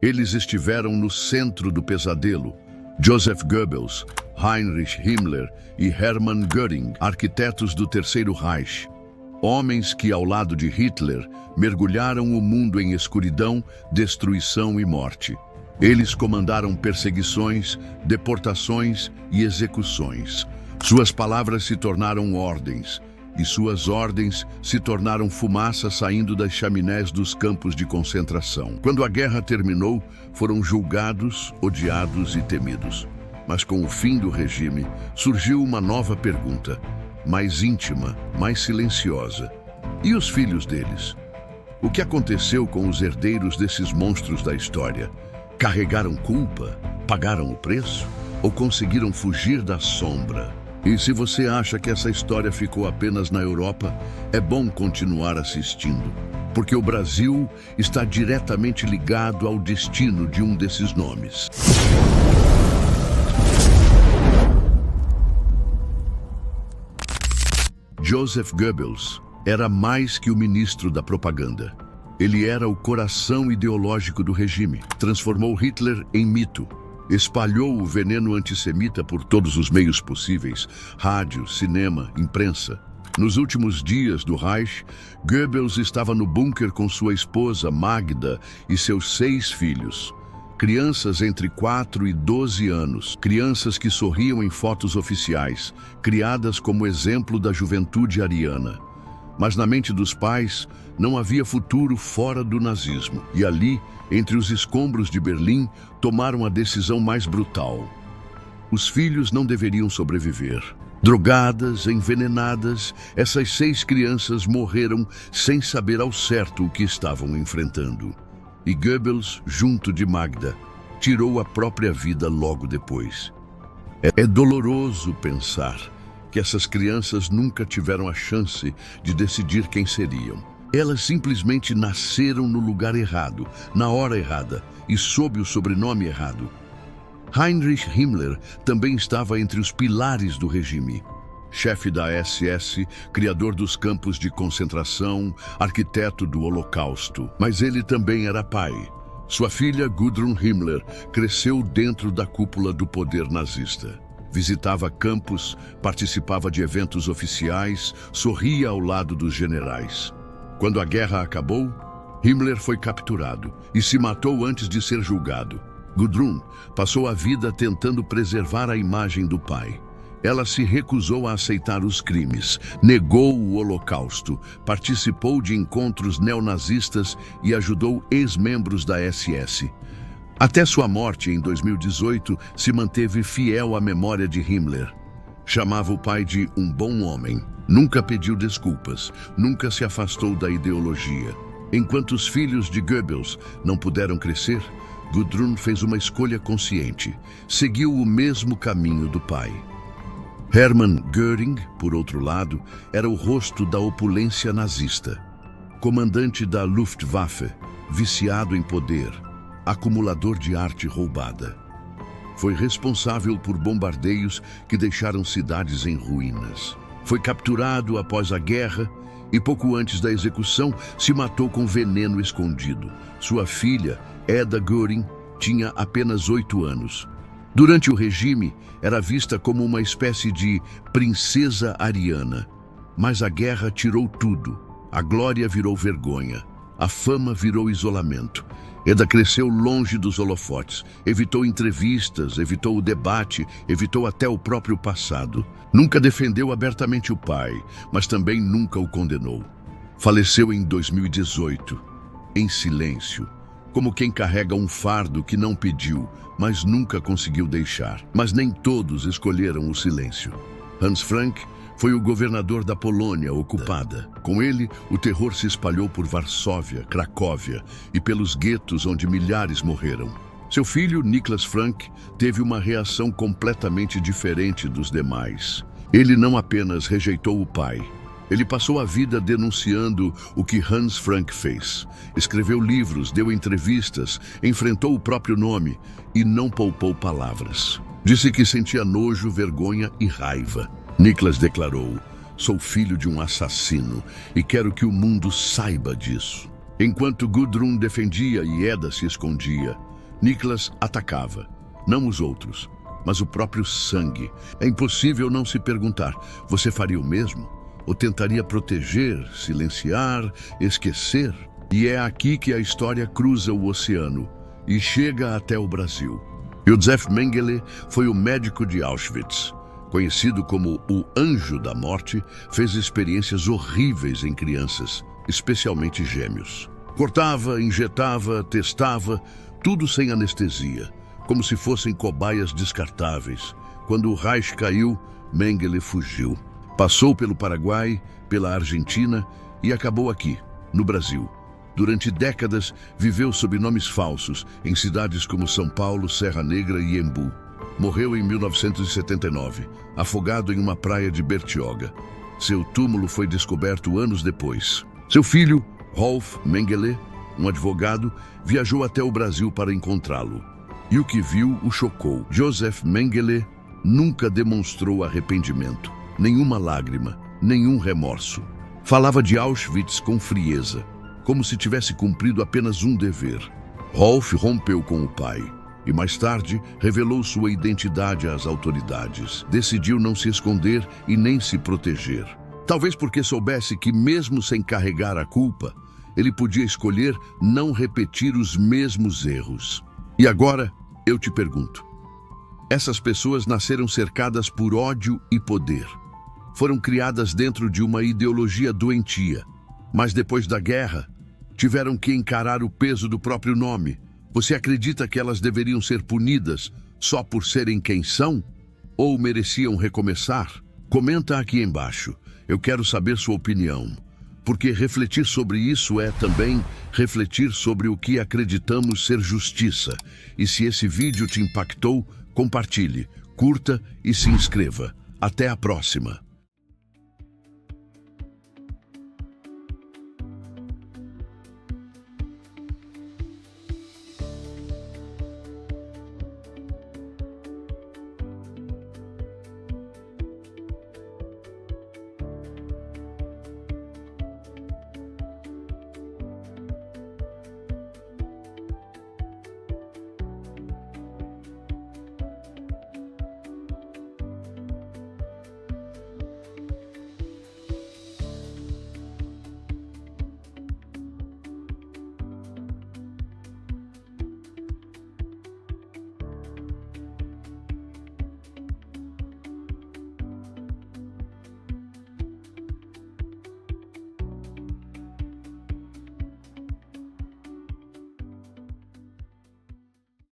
Eles estiveram no centro do pesadelo. Joseph Goebbels, Heinrich Himmler e Hermann Göring, arquitetos do Terceiro Reich. Homens que, ao lado de Hitler, mergulharam o mundo em escuridão, destruição e morte. Eles comandaram perseguições, deportações e execuções. Suas palavras se tornaram ordens, e suas ordens se tornaram fumaça saindo das chaminés dos campos de concentração. Quando a guerra terminou, foram julgados, odiados e temidos. Mas com o fim do regime, surgiu uma nova pergunta, mais íntima, mais silenciosa. E os filhos deles? O que aconteceu com os herdeiros desses monstros da história? Carregaram culpa? Pagaram o preço? Ou conseguiram fugir da sombra? E se você acha que essa história ficou apenas na Europa, é bom continuar assistindo, porque o Brasil está diretamente ligado ao destino de um desses nomes. Joseph Goebbels era mais que o ministro da propaganda. Ele era o coração ideológico do regime. Transformou Hitler em mito. Espalhou o veneno antissemita por todos os meios possíveis, rádio, cinema, imprensa. Nos últimos dias do Reich, Goebbels estava no bunker com sua esposa Magda e seus 6 filhos. Crianças entre 4 e 12 anos, crianças que sorriam em fotos oficiais, criadas como exemplo da juventude ariana. Mas na mente dos pais, não havia futuro fora do nazismo. E ali, entre os escombros de Berlim, tomaram a decisão mais brutal. Os filhos não deveriam sobreviver. Drogadas, envenenadas, essas 6 crianças morreram sem saber ao certo o que estavam enfrentando. E Goebbels, junto de Magda, tirou a própria vida logo depois. É doloroso pensar que essas crianças nunca tiveram a chance de decidir quem seriam. Elas simplesmente nasceram no lugar errado, na hora errada e sob o sobrenome errado. Heinrich Himmler também estava entre os pilares do regime. Chefe da SS, criador dos campos de concentração, arquiteto do Holocausto. Mas ele também era pai. Sua filha, Gudrun Himmler, cresceu dentro da cúpula do poder nazista. Visitava campos, participava de eventos oficiais, sorria ao lado dos generais. Quando a guerra acabou, Himmler foi capturado e se matou antes de ser julgado. Gudrun passou a vida tentando preservar a imagem do pai. Ela se recusou a aceitar os crimes, negou o Holocausto, participou de encontros neonazistas e ajudou ex-membros da SS. Até sua morte em 2018, se manteve fiel à memória de Himmler. Chamava o pai de um bom homem. Nunca pediu desculpas, nunca se afastou da ideologia. Enquanto os filhos de Goebbels não puderam crescer, Gudrun fez uma escolha consciente. Seguiu o mesmo caminho do pai. Hermann Göring, por outro lado, era o rosto da opulência nazista. Comandante da Luftwaffe, viciado em poder, acumulador de arte roubada. Foi responsável por bombardeios que deixaram cidades em ruínas. Foi capturado após a guerra e pouco antes da execução se matou com veneno escondido. Sua filha, Eda Göring, tinha apenas 8 anos. Durante o regime, era vista como uma espécie de princesa ariana. Mas a guerra tirou tudo. A glória virou vergonha. A fama virou isolamento. Eda cresceu longe dos holofotes, evitou entrevistas, evitou o debate, evitou até o próprio passado. Nunca defendeu abertamente o pai, mas também nunca o condenou. Faleceu em 2018, em silêncio, como quem carrega um fardo que não pediu, mas nunca conseguiu deixar. Mas nem todos escolheram o silêncio. Hans Frank foi o governador da Polônia ocupada. Com ele, o terror se espalhou por Varsóvia, Cracóvia e pelos guetos onde milhares morreram. Seu filho, Niklas Frank, teve uma reação completamente diferente dos demais. Ele não apenas rejeitou o pai, ele passou a vida denunciando o que Hans Frank fez. Escreveu livros, deu entrevistas, enfrentou o próprio nome e não poupou palavras. Disse que sentia nojo, vergonha e raiva. Niklas declarou: "Sou filho de um assassino e quero que o mundo saiba disso." Enquanto Gudrun defendia e Eda se escondia, Nicholas atacava, não os outros, mas o próprio sangue. É impossível não se perguntar, você faria o mesmo? Ou tentaria proteger, silenciar, esquecer? E é aqui que a história cruza o oceano e chega até o Brasil. Józef Mengele foi o médico de Auschwitz. Conhecido como o Anjo da Morte, fez experiências horríveis em crianças, especialmente gêmeos. Cortava, injetava, testava, tudo sem anestesia, como se fossem cobaias descartáveis. Quando o Reich caiu, Mengele fugiu. Passou pelo Paraguai, pela Argentina e acabou aqui, no Brasil. Durante décadas, viveu sob nomes falsos em cidades como São Paulo, Serra Negra e Embu. Morreu em 1979, afogado em uma praia de Bertioga. Seu túmulo foi descoberto anos depois. Seu filho, Rolf Mengele, um advogado, viajou até o Brasil para encontrá-lo. E o que viu o chocou. Józef Mengele nunca demonstrou arrependimento, nenhuma lágrima, nenhum remorso. Falava de Auschwitz com frieza, como se tivesse cumprido apenas um dever. Rolf rompeu com o pai e mais tarde revelou sua identidade às autoridades. Decidiu não se esconder e nem se proteger. Talvez porque soubesse que, mesmo sem carregar a culpa, ele podia escolher não repetir os mesmos erros. E agora, eu te pergunto, essas pessoas nasceram cercadas por ódio e poder. Foram criadas dentro de uma ideologia doentia, mas depois da guerra, tiveram que encarar o peso do próprio nome. Você acredita que elas deveriam ser punidas só por serem quem são? Ou mereciam recomeçar? Comenta aqui embaixo. Eu quero saber sua opinião. Porque refletir sobre isso é também refletir sobre o que acreditamos ser justiça. E se esse vídeo te impactou, compartilhe, curta e se inscreva. Até a próxima!